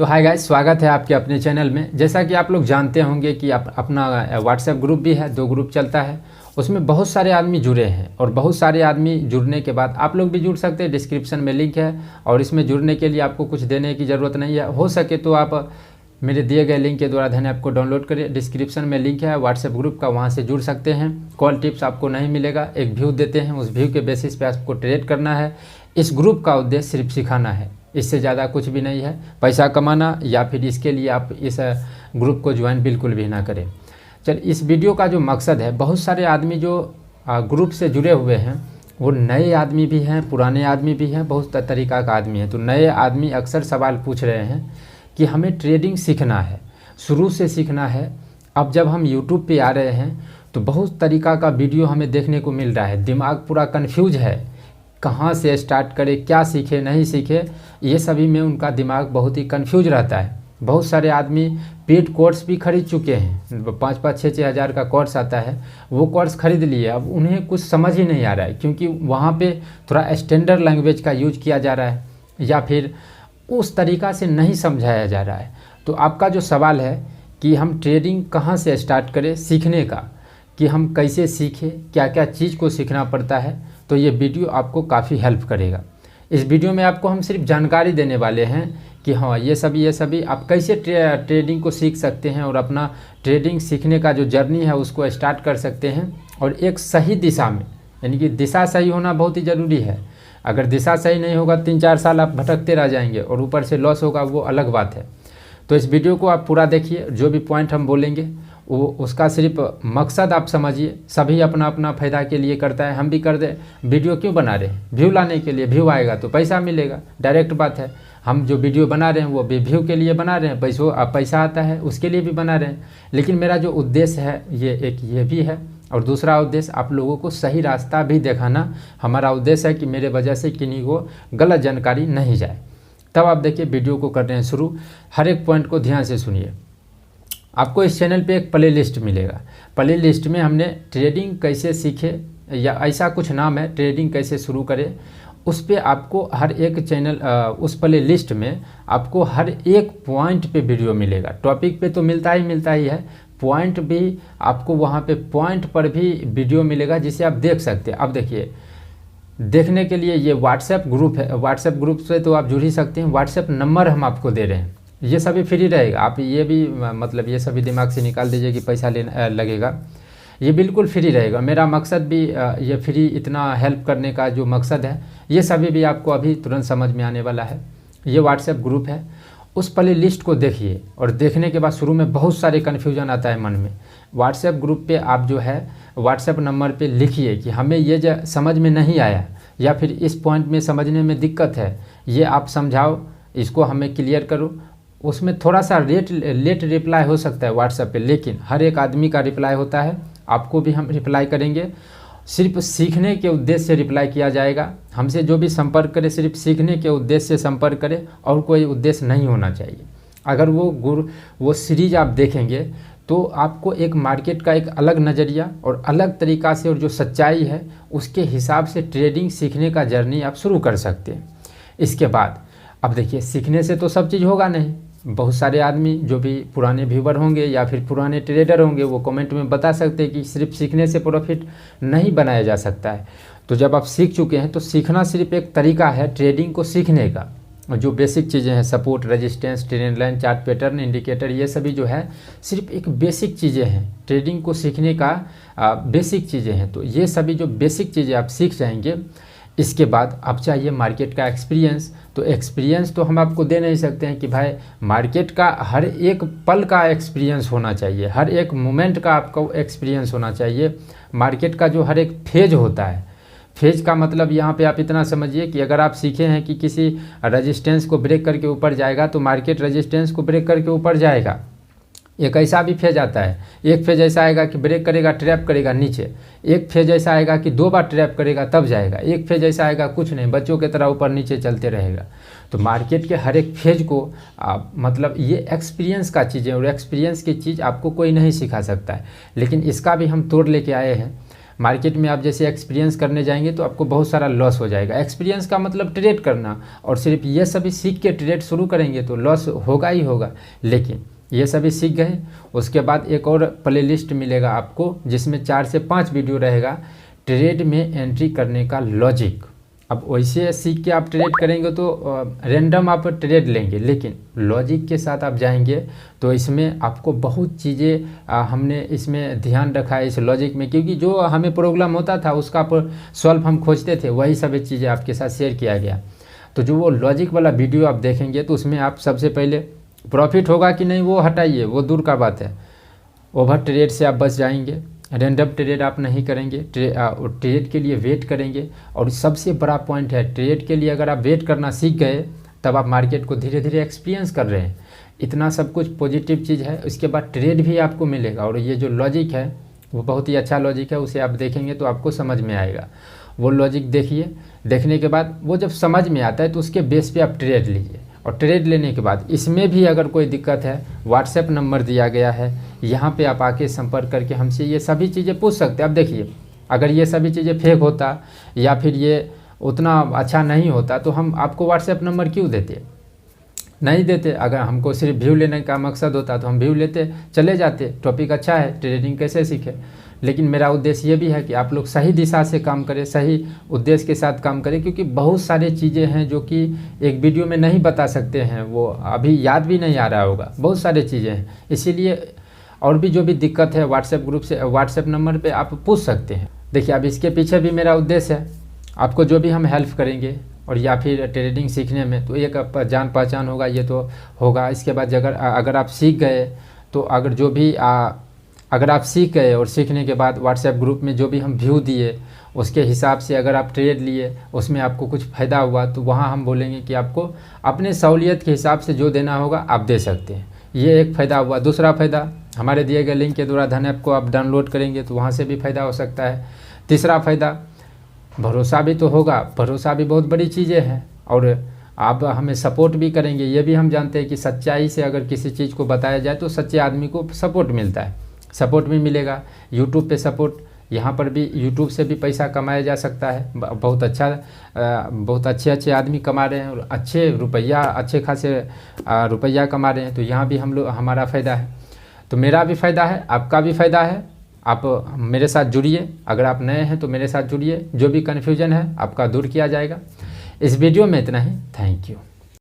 तो hi guys, स्वागत है आपके अपने चैनल में। जैसा कि आप लोग जानते होंगे कि अपना व्हाट्सएप ग्रुप भी है, 2 ग्रुप चलता है। उसमें बहुत सारे आदमी जुड़े हैं और बहुत सारे आदमी जुड़ने के बाद आप लोग भी जुड़ सकते हैं। डिस्क्रिप्शन में लिंक है और इसमें जुड़ने के लिए आपको कुछ देने की ज़रूरत नहीं है। हो सके तो आप मेरे दिए गए लिंक के द्वारा धन ऐप को डाउनलोड करिए। डिस्क्रिप्शन में लिंक है व्हाट्सएप ग्रुप का, वहाँ से जुड़ सकते हैं। कॉल टिप्स आपको नहीं मिलेगा, एक व्यू देते हैं, उस व्यू के बेसिस पे आपको ट्रेड करना है। इस ग्रुप का उद्देश्य सिर्फ सिखाना है, इससे ज़्यादा कुछ भी नहीं है। पैसा कमाना या फिर इसके लिए आप इस ग्रुप को ज्वाइन बिल्कुल भी ना करें। चल, इस वीडियो का जो मकसद है, बहुत सारे आदमी जो ग्रुप से जुड़े हुए हैं वो नए आदमी भी हैं, पुराने आदमी भी हैं, बहुत तरीक़ा का आदमी है। तो नए आदमी अक्सर सवाल पूछ रहे हैं कि हमें ट्रेडिंग सीखना है, शुरू से सीखना है। अब जब हम यूट्यूब पे आ रहे हैं तो बहुत तरीक़ा का वीडियो हमें देखने को मिल रहा है, दिमाग पूरा कन्फ्यूज है, कहाँ से स्टार्ट करें, क्या सीखे नहीं सीखे, ये सभी में उनका दिमाग बहुत ही कन्फ्यूज रहता है। बहुत सारे आदमी पेड कोर्स भी खरीद चुके हैं, 5-5, 6-6 हज़ार का कोर्स आता है, वो कोर्स खरीद लिए। अब उन्हें कुछ समझ ही नहीं आ रहा है, क्योंकि वहाँ पे थोड़ा स्टैंडर्ड लैंग्वेज का यूज किया जा रहा है या फिर उस तरीक़ा से नहीं समझाया जा रहा है। तो आपका जो सवाल है कि हम ट्रेडिंग कहाँ से स्टार्ट करें सीखने का, कि हम कैसे सीखें, क्या क्या चीज़ को सीखना पड़ता है, तो ये वीडियो आपको काफ़ी हेल्प करेगा। इस वीडियो में आपको हम सिर्फ जानकारी देने वाले हैं कि हाँ, ये सभी आप कैसे ट्रेडिंग को सीख सकते हैं और अपना ट्रेडिंग सीखने का जो जर्नी है उसको स्टार्ट कर सकते हैं, और एक सही दिशा में। यानी कि दिशा सही होना बहुत ही ज़रूरी है। अगर दिशा सही नहीं होगा, 3-4 साल आप भटकते रह जाएंगे और ऊपर से लॉस होगा, वो अलग बात है। तो इस वीडियो को आप पूरा देखिए, जो भी पॉइंट हम बोलेंगे वो उसका सिर्फ मकसद आप समझिए। सभी अपना अपना फ़ायदा के लिए करता है, हम भी कर दें। वीडियो क्यों बना रहे हैं? व्यू लाने के लिए। व्यू आएगा तो पैसा मिलेगा, डायरेक्ट बात है। हम जो वीडियो बना रहे हैं वो भी व्यू के लिए बना रहे हैं, पैसा आता है उसके लिए भी बना रहे हैं। लेकिन मेरा जो उद्देश्य है ये भी है, और दूसरा उद्देश्य आप लोगों को सही रास्ता भी दिखाना। हमारा उद्देश्य है कि मेरे वजह से किन्हीं को गलत जानकारी नहीं जाए। तब आप देखिए, वीडियो को कर रहे हैं शुरू। हर एक पॉइंट को ध्यान से सुनिए। आपको इस चैनल पे एक प्ले लिस्ट मिलेगा। प्ले लिस्ट में हमने ट्रेडिंग कैसे सीखे, या ऐसा कुछ नाम है, ट्रेडिंग कैसे शुरू करें, उस पे आपको हर एक चैनल उस प्ले लिस्ट में आपको हर एक पॉइंट पे वीडियो मिलेगा। टॉपिक पे तो मिलता ही है, पॉइंट भी आपको वहाँ पे पॉइंट पर भी वीडियो मिलेगा जिसे आप देख सकते हैं। अब देखिए, देखने के लिए ये व्हाट्सएप ग्रुप है, व्हाट्सएप ग्रुप से तो आप जुड़ ही सकते हैं। व्हाट्सएप नंबर हम आपको दे रहे हैं, ये सभी फ्री रहेगा। आप ये भी मतलब ये सभी दिमाग से निकाल दीजिए कि पैसा लेना लगेगा, ये बिल्कुल फ्री रहेगा। मेरा मकसद भी ये फ्री इतना हेल्प करने का जो मकसद है, ये सभी भी आपको अभी तुरंत समझ में आने वाला है। ये व्हाट्सएप ग्रुप है, उस प्ले लिस्ट को देखिए, और देखने के बाद शुरू में बहुत सारे कन्फ्यूजन आता है मन में। व्हाट्सएप ग्रुप पे आप जो है व्हाट्सएप नंबर पे लिखिए कि हमें ये समझ में नहीं आया, या फिर इस पॉइंट में समझने में दिक्कत है, ये आप समझाओ, इसको हमें क्लियर करो। उसमें थोड़ा सा लेट रिप्लाई हो सकता है व्हाट्सएप पे, लेकिन हर एक आदमी का रिप्लाई होता है, आपको भी हम रिप्लाई करेंगे। सिर्फ सीखने के उद्देश्य से रिप्लाई किया जाएगा। हमसे जो भी संपर्क करे सिर्फ सीखने के उद्देश्य से संपर्क करे, और कोई उद्देश्य नहीं होना चाहिए। अगर वो सीरीज आप देखेंगे तो आपको एक मार्केट का एक अलग नज़रिया और अलग तरीक़ा से, और जो सच्चाई है उसके हिसाब से ट्रेडिंग सीखने का जर्नी आप शुरू कर सकते हैं। इसके बाद अब देखिए, सीखने से तो सब चीज़ होगा नहीं। बहुत सारे आदमी जो भी पुराने व्यूवर होंगे या फिर पुराने ट्रेडर होंगे, वो कमेंट में बता सकते हैं कि सिर्फ सीखने से प्रॉफिट नहीं बनाया जा सकता है। तो जब आप सीख चुके हैं तो सीखना सिर्फ एक तरीका है ट्रेडिंग को सीखने का। जो बेसिक चीज़ें हैं, support, resistance, trend line, chart pattern, indicator, ये सभी जो है सिर्फ एक बेसिक चीज़ें हैं, ट्रेडिंग को सीखने का बेसिक चीज़ें हैं। तो ये सभी जो बेसिक चीज़ें आप सीख जाएंगे, इसके बाद अब चाहिए मार्केट का एक्सपीरियंस। तो एक्सपीरियंस तो हम आपको दे नहीं सकते हैं कि भाई मार्केट का हर एक पल का एक्सपीरियंस होना चाहिए, हर एक मोमेंट का आपको एक्सपीरियंस होना चाहिए। मार्केट का जो हर एक फेज होता है, फेज का मतलब यहाँ पे आप इतना समझिए कि अगर आप सीखे हैं कि किसी रेजिस्टेंस को ब्रेक करके ऊपर जाएगा तो मार्केट रेजिस्टेंस को ब्रेक करके ऊपर जाएगा। एक ऐसा भी फेज आता है, एक फेज ऐसा आएगा कि ब्रेक करेगा, ट्रैप करेगा नीचे। एक फेज ऐसा आएगा कि 2 बार ट्रैप करेगा तब जाएगा। एक फेज ऐसा आएगा कुछ नहीं, बच्चों की तरह ऊपर नीचे चलते रहेगा। तो मार्केट के हर एक फेज को मतलब ये एक्सपीरियंस का चीज़ है, और एक्सपीरियंस की चीज़ आपको कोई नहीं सिखा सकता है। लेकिन इसका भी हम तोड़ लेके आए हैं। मार्केट में आप जैसे एक्सपीरियंस करने जाएंगे तो आपको बहुत सारा लॉस हो जाएगा। एक्सपीरियंस का मतलब ट्रेड करना, और सिर्फ ये सभी सीख के ट्रेड शुरू करेंगे तो लॉस होगा ही होगा। लेकिन ये सभी सीख गए, उसके बाद एक और प्लेलिस्ट मिलेगा आपको जिसमें 4 से 5 वीडियो रहेगा ट्रेड में एंट्री करने का लॉजिक। अब वैसे सीख के आप ट्रेड करेंगे तो रैंडम आप ट्रेड लेंगे, लेकिन लॉजिक के साथ आप जाएंगे तो इसमें आपको बहुत चीज़ें हमने इसमें ध्यान रखा है इस लॉजिक में, क्योंकि जो हमें प्रॉब्लम होता था उसका सॉल्व हम खोजते थे, वही सभी चीज़ें आपके साथ शेयर किया गया। तो जो वो लॉजिक वाला वीडियो आप देखेंगे तो उसमें आप सबसे पहले प्रॉफिट होगा कि नहीं वो हटाइए, वो दूर का बात है। ओवर ट्रेड से आप बच जाएंगे, रैंडम ट्रेड आप नहीं करेंगे, ट्रेड के लिए वेट करेंगे। और सबसे बड़ा पॉइंट है, ट्रेड के लिए अगर आप वेट करना सीख गए तब आप मार्केट को धीरे धीरे एक्सपीरियंस कर रहे हैं। इतना सब कुछ पॉजिटिव चीज़ है। उसके बाद ट्रेड भी आपको मिलेगा, और ये जो लॉजिक है वो बहुत ही अच्छा लॉजिक है, उसे आप देखेंगे तो आपको समझ में आएगा। वो लॉजिक देखिए, देखने के बाद वो जब समझ में आता है तो उसके बेस पे आप ट्रेड लीजिए। और ट्रेड लेने के बाद इसमें भी अगर कोई दिक्कत है, व्हाट्सएप नंबर दिया गया है, यहाँ पे आप आके संपर्क करके हमसे ये सभी चीज़ें पूछ सकते हैं। अब देखिए, अगर ये सभी चीज़ें फेक होता या फिर ये उतना अच्छा नहीं होता तो हम आपको व्हाट्सएप नंबर क्यों देते, नहीं देते। अगर हमको सिर्फ व्यू लेने का मकसद होता तो हम व्यू लेते, चले जाते, टॉपिक अच्छा है, ट्रेडिंग कैसे सीखे। लेकिन मेरा उद्देश्य ये भी है कि आप लोग सही दिशा से काम करें, सही उद्देश्य के साथ काम करें, क्योंकि बहुत सारी चीज़ें हैं जो कि एक वीडियो में नहीं बता सकते हैं, वो अभी याद भी नहीं आ रहा होगा, बहुत सारी चीज़ें हैं। इसीलिए और भी जो भी दिक्कत है व्हाट्सएप ग्रुप से, व्हाट्सएप नंबर पे आप पूछ सकते हैं। देखिए, अब इसके पीछे भी मेरा उद्देश्य है, आपको जो भी हम हेल्प करेंगे और या फिर ट्रेडिंग सीखने में तो एक जान पहचान होगा, ये तो होगा। इसके बाद अगर आप सीख गए तो अगर आप सीख गए और सीखने के बाद व्हाट्सएप ग्रुप में जो भी हम व्यू दिए उसके हिसाब से अगर आप ट्रेड लिए, उसमें आपको कुछ फ़ायदा हुआ तो वहाँ हम बोलेंगे कि आपको अपने सहूलियत के हिसाब से जो देना होगा आप दे सकते हैं। ये एक फ़ायदा हुआ। दूसरा फ़ायदा, हमारे दिए गए लिंक के द्वारा धन ऐप को आप डाउनलोड करेंगे तो वहाँ से भी फ़ायदा हो सकता है। तीसरा फ़ायदा, भरोसा भी तो होगा। भरोसा भी बहुत बड़ी चीज़ें हैं, और आप हमें सपोर्ट भी करेंगे। ये भी हम जानते हैं कि सच्चाई से अगर किसी चीज़ को बताया जाए तो सच्चे आदमी को सपोर्ट मिलता है, सपोर्ट भी मिलेगा। यूट्यूब पे सपोर्ट, यहाँ पर भी यूट्यूब से भी पैसा कमाया जा सकता है। बहुत अच्छे आदमी कमा रहे हैं और अच्छे खासे रुपया कमा रहे हैं, तो यहाँ भी हमारा फ़ायदा है। तो मेरा भी फ़ायदा है, आपका भी फ़ायदा है। आप मेरे साथ जुड़िए, अगर आप नए हैं तो मेरे साथ जुड़िए, जो भी कन्फ्यूजन है आपका दूर किया जाएगा। इस वीडियो में इतना ही, थैंक यू।